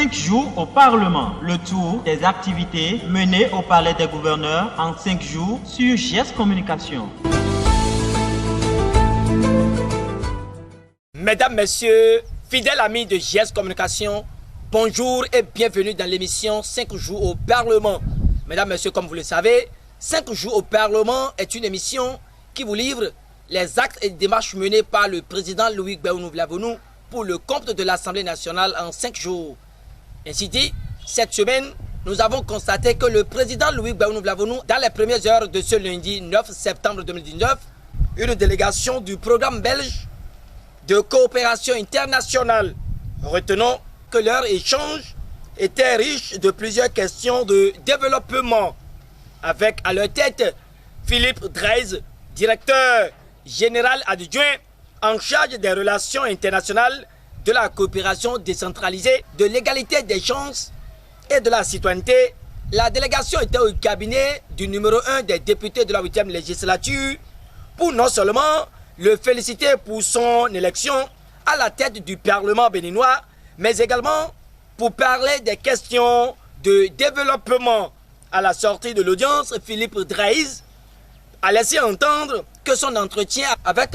5 jours au Parlement, le tour des activités menées au Palais des Gouverneurs en 5 jours sur GS Communication. Mesdames, Messieurs, fidèles amis de GS Communication, bonjour et bienvenue dans l'émission 5 jours au Parlement. Mesdames, Messieurs, comme vous le savez, 5 jours au Parlement est une émission qui vous livre les actes et démarches menés par le président Louis Gbahounou Vlavonou pour le compte de l'Assemblée nationale en 5 jours. Ainsi dit, cette semaine, nous avons constaté que le président Louis Gbahounou Vlavonou, dans les premières heures de ce lundi 9 septembre 2019, une délégation du programme belge de coopération internationale. Retenons que leur échange était riche de plusieurs questions de développement, avec à leur tête Philippe Dreis, directeur général adjoint en charge des relations internationales, de la coopération décentralisée, de l'égalité des chances et de la citoyenneté. La délégation était au cabinet du numéro 1 des députés de la 8e législature pour non seulement le féliciter pour son élection à la tête du Parlement béninois, mais également pour parler des questions de développement. À la sortie de l'audience, Philippe Dreis a laissé entendre que son entretien avec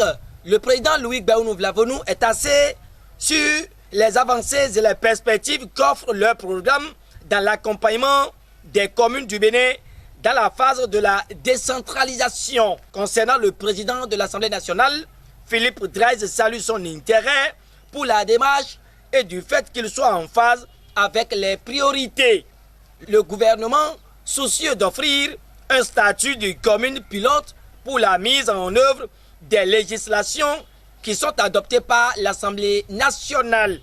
le président Louis Gbahounou Vlavonou est assez sur les avancées et les perspectives qu'offre leur programme dans l'accompagnement des communes du Bénin dans la phase de la décentralisation. Concernant le président de l'Assemblée nationale, Philippe Dreis salue son intérêt pour la démarche et du fait qu'il soit en phase avec les priorités. Le gouvernement, soucieux d'offrir un statut de commune pilote pour la mise en œuvre des législations qui sont adoptées par l'Assemblée nationale.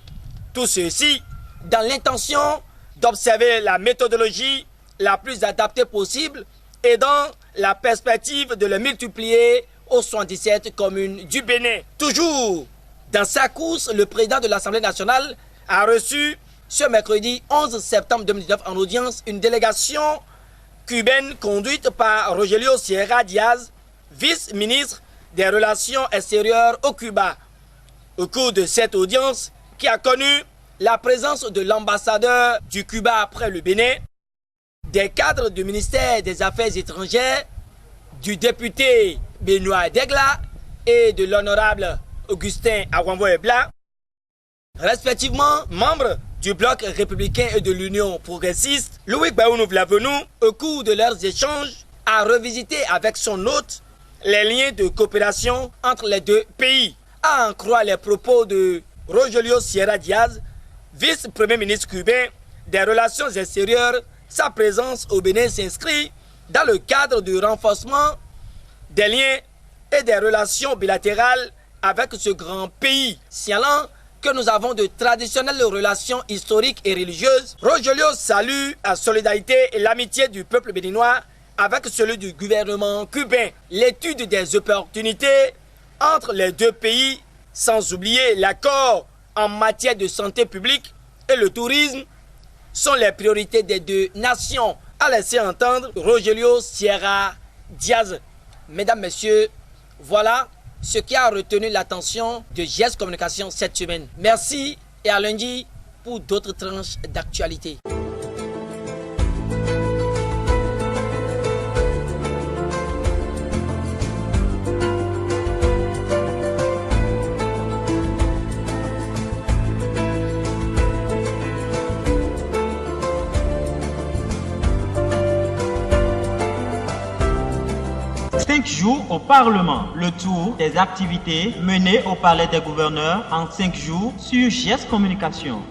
Tout ceci dans l'intention d'observer la méthodologie la plus adaptée possible et dans la perspective de le multiplier aux 77 communes du Bénin. Toujours dans sa course, le président de l'Assemblée nationale a reçu ce mercredi 11 septembre 2019 en audience une délégation cubaine conduite par Rogelio Sierra Diaz, vice-ministre des Relations extérieures au Cuba. Au cours de cette audience, qui a connu la présence de l'ambassadeur du Cuba après le Bénin, des cadres du ministère des Affaires étrangères, du député Benoît Degla et de l'honorable Augustin Awambo-Ebla, respectivement membres du bloc républicain et de l'Union progressiste, Louis Gbahounou Vlavonou, au cours de leurs échanges, a revisité avec son hôte les liens de coopération entre les deux pays. À en croire les propos de Rogelio Sierra Diaz, vice-premier ministre cubain des Relations extérieures, sa présence au Bénin s'inscrit dans le cadre du renforcement des liens et des relations bilatérales avec ce grand pays, signalant que nous avons de traditionnelles relations historiques et religieuses. Rogelio salue la solidarité et l'amitié du peuple béninois avec celui du gouvernement cubain. L'étude des opportunités entre les deux pays, sans oublier l'accord en matière de santé publique et le tourisme, sont les priorités des deux nations, a laissé entendre Rogelio Sierra Diaz. Mesdames, Messieurs, voilà ce qui a retenu l'attention de GS Communication cette semaine. Merci et à lundi pour d'autres tranches d'actualité. Jours au Parlement, le tour des activités menées au Palais des Gouverneurs en 5 jours sur GS Communication.